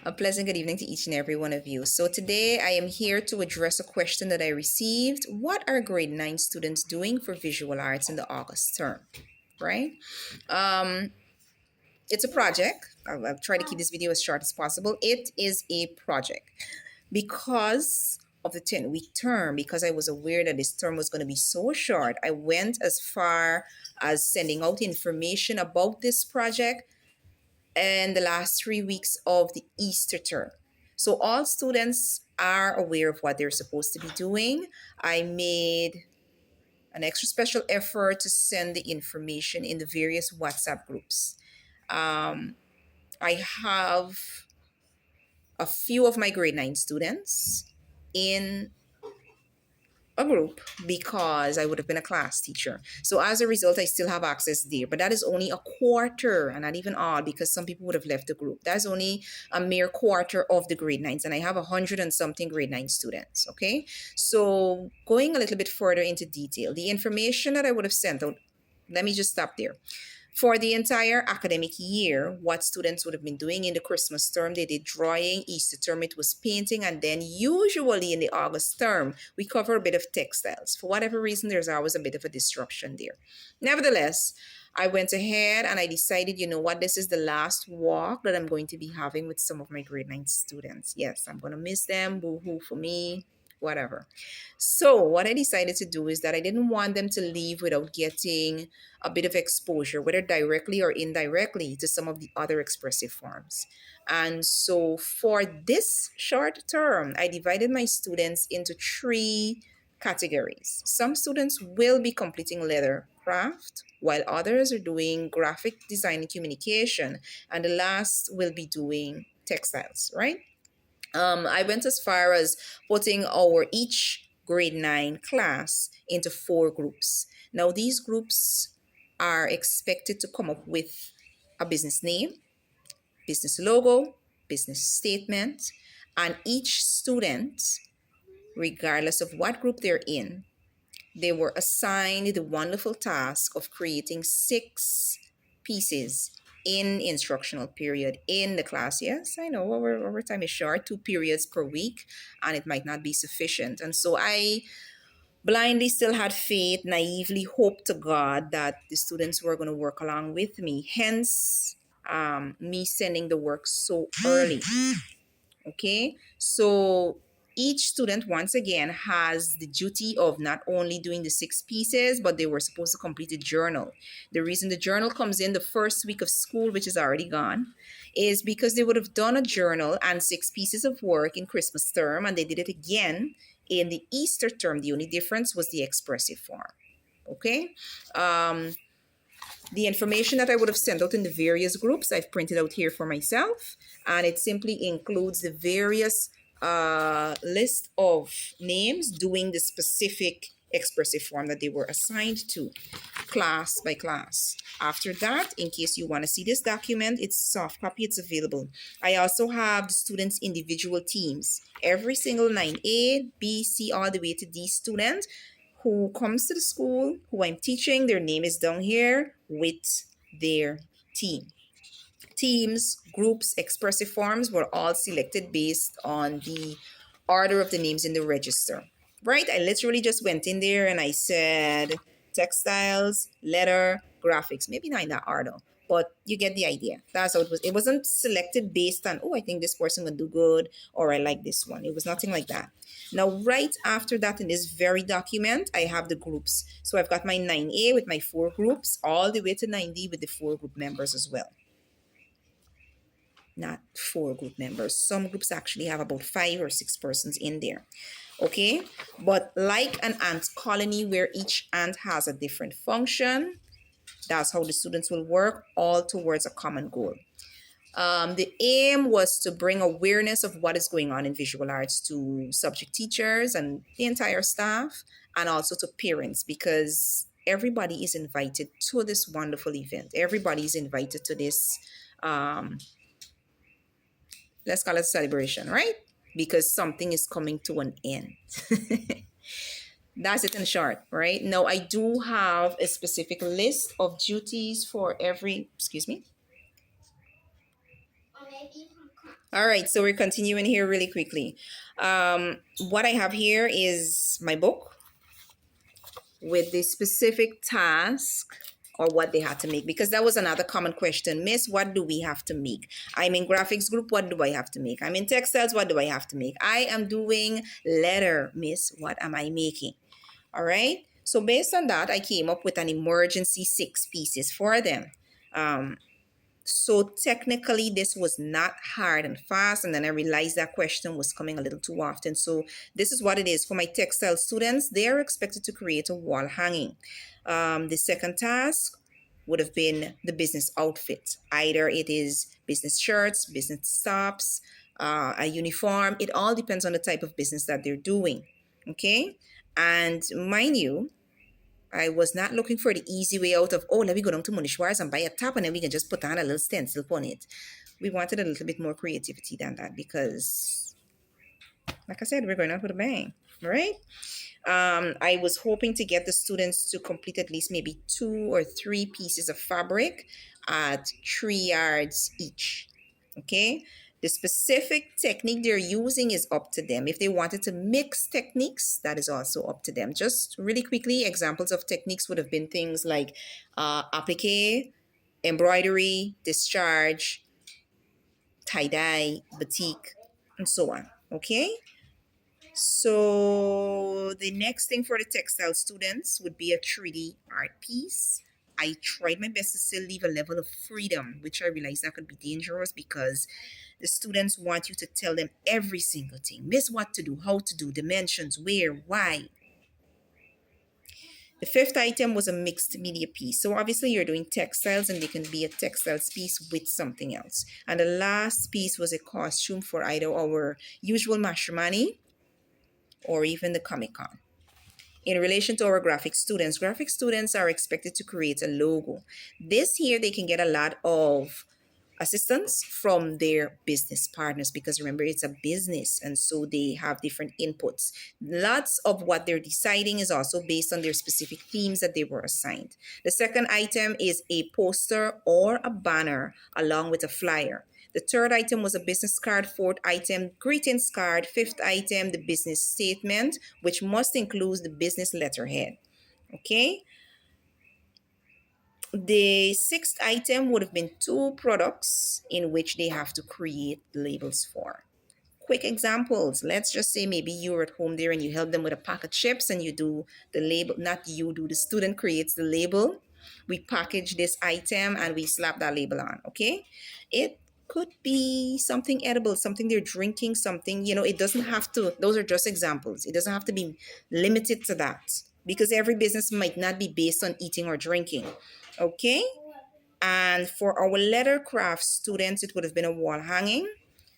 A pleasant good evening to each and every one of you. So, today I am here to address a question that I received. What are grade 9 students doing for visual arts in the August term? Right? Um, it's a project. I'll try to keep this video as short as possible. It is a project because of the 10-week term, because I was aware that this term was going to be so short. I went as far as sending out information about this project and the last 3 weeks of the Easter term. So all students are aware of what they're supposed to be doing. I made an extra special effort to send the information in the various WhatsApp groups. Um, I have a few of my grade 9 students in a group because I would have been a class teacher. So as a result, I still have access there. But that is only a quarter, and not even all, because some people would have left the group. That's only a mere quarter of the grade nines, and I have 100 and something grade 9 students. Okay, so going a little bit further into detail, the information that I would have sent out. Let me just stop there. For the entire academic year, what students would have been doing in the Christmas term, they did drawing, Easter term, it was painting, and then usually in the August term, we cover a bit of textiles. For whatever reason, there's always a bit of a disruption there. Nevertheless, I went ahead and I decided, you know what, this is the last walk that I'm going to be having with some of my grade 9 students. Yes, I'm going to miss them, boo-hoo for me, whatever. So what I decided to do is that I didn't want them to leave without getting a bit of exposure, whether directly or indirectly, to some of the other expressive forms. And so for this short term, I divided my students into three categories. Some students will be completing leather craft, while others are doing graphic design and communication, and the last will be doing textiles, right? I went as far as putting our each grade 9 class into four groups. Now, these groups are expected to come up with a business name, business logo, business statement, and each student, regardless of what group they're in, they were assigned the wonderful task of creating 6 pieces in instructional period in the class. Yes, I know our time is short, 2 periods per week, and it might not be sufficient. And so I blindly still had faith, naively hoped to God that the students were going to work along with me. Hence, me sending the work so early. Okay, so each student once again has the duty of not only doing the 6 pieces, but they were supposed to complete a journal. The reason the journal comes in the first week of school, which is already gone, is because they would have done a journal and 6 pieces of work in Christmas term, and they did it again in the Easter term. The only difference was the expressive form. Okay, the information that I would have sent out in the various groups, I've printed out here for myself, and it simply includes the various list of names doing the specific expressive form that they were assigned to, class by class. After that, in case you want to see this document, it's soft copy, it's available. I also have the students' individual teams. Every single 9A, B, C, all the way to D student who comes to the school, who I'm teaching, their name is down here with their team. Teams, groups, expressive forms were all selected based on the order of the names in the register. Right? I literally just went in there and I said textiles, letter, graphics. Maybe not in that order, but you get the idea. That's how it was. It wasn't selected based on, oh, I think this person would do good or I like this one. It was nothing like that. Now, right after that, in this very document, I have the groups. So I've got my 9A with my 4 groups, all the way to 9D with the 4 group members as well. Not 4 group members. Some groups actually have about 5 or 6 persons in there. Okay, but like an ant colony where each ant has a different function, that's how the students will work, all towards a common goal. The aim was to bring awareness of what is going on in visual arts to subject teachers and the entire staff, and also to parents, because everybody is invited to this wonderful event. Everybody is invited to this, let's call it celebration, right? Because something is coming to an end. That's it in short, right? Now, I do have a specific list of duties for every, excuse me. All right, so we're continuing here really quickly. What I have here is my book with the specific task or what they had to make, because that was another common question. Miss, what do we have to make? I'm in graphics group, what do I have to make? I'm in textiles, what do I have to make? I am doing letter, miss, what am I making? All right, so based on that, I came up with an emergency 6 pieces for them. um, so technically, this was not hard and fast. And then I realized that question was coming a little too often. So this is what it is. For my textile students, they are expected to create a wall hanging. The second task would have been the business outfit. Either it is business shirts, business tops, a uniform. It all depends on the type of business that they're doing. Okay. And mind you, I was not looking for the easy way out of, oh, let me go down to Munishwars and buy a top and then we can just put on a little stencil on it. We wanted a little bit more creativity than that because, like I said, we're going out with a bang, right? I was hoping to get the students to complete at least maybe 2 or 3 pieces of fabric at 3 yards each. Okay. The specific technique they're using is up to them. If they wanted to mix techniques, that is also up to them. Just really quickly, examples of techniques would have been things like applique, embroidery, discharge, tie-dye, batik, and so on. Okay. So the next thing for the textile students would be a 3D art piece. I tried my best to still leave a level of freedom, which I realized that could be dangerous because the students want you to tell them every single thing. Miss what to do, how to do, dimensions, where, why. The fifth item was a mixed media piece. So obviously you're doing textiles and they can be a textiles piece with something else. And the last piece was a costume for either our usual Mashramani or even the Comic Con. In relation to our graphic students are expected to create a logo. This here, they can get a lot of assistance from their business partners because remember, it's a business and so they have different inputs. Lots of what they're deciding is also based on their specific themes that they were assigned. The second item is a poster or a banner along with a flyer. The third item was a business card. Fourth item, greetings card. Fifth item, the business statement, which must include the business letterhead. Okay. The sixth item would have been 2 products in which they have to create labels for. Quick examples. Let's just say maybe you're at home there and you help them with a pack of chips and you do the label, not you do, the student creates the label. We package this item and we slap that label on, okay? It could be something edible, something they're drinking, something, it doesn't have to, those are just examples. It doesn't have to be limited to that because every business might not be based on eating or drinking, okay? And for our letter craft students, it would have been a wall hanging.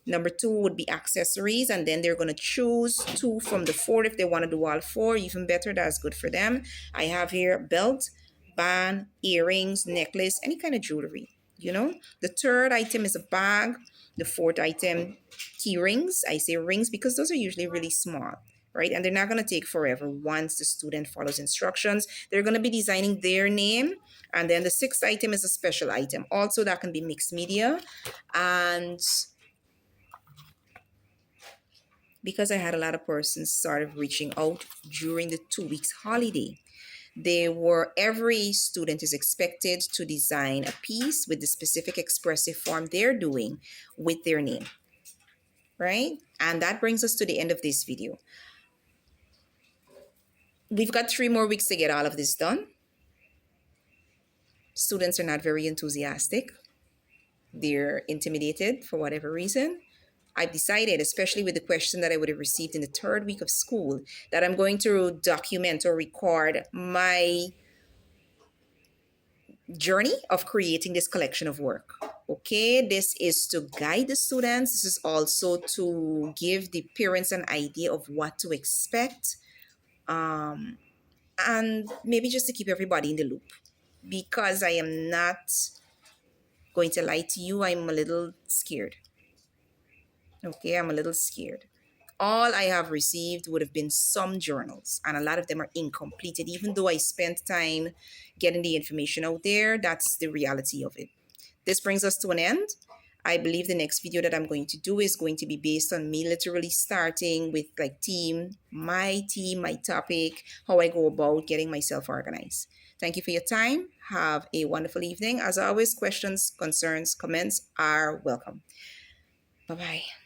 Number 2 would be accessories, and then they're going to choose 2 from the 4 if they want to do all 4. Even better, that's good for them. I have here belt, band, earrings, necklace, any kind of jewelry. The third item is a bag. The fourth item, key rings. I say rings because those are usually really small, right? And they're not going to take forever once the student follows instructions. They're going to be designing their name. And then the sixth item is a special item. Also, that can be mixed media. And because I had a lot of persons sort of reaching out during the 2 weeks holiday, every student is expected to design a piece with the specific expressive form they're doing with their name, right? And that brings us to the end of this video. We've got 3 more weeks to get all of this done. Students are not very enthusiastic. They're intimidated for whatever reason. I've decided, especially with the question that I would have received in the 3rd week of school, that I'm going to document or record my journey of creating this collection of work. Okay, this is to guide the students. This is also to give the parents an idea of what to expect, and maybe just to keep everybody in the loop. Because I am not going to lie to you, I'm a little scared. Okay, I'm a little scared. All I have received would have been some journals, and a lot of them are incompleted. Even though I spent time getting the information out there, that's the reality of it. This brings us to an end. I believe the next video that I'm going to do is going to be based on me literally starting with like team, my topic, how I go about getting myself organized. Thank you for your time. Have a wonderful evening. As always, questions, concerns, comments are welcome. Bye bye.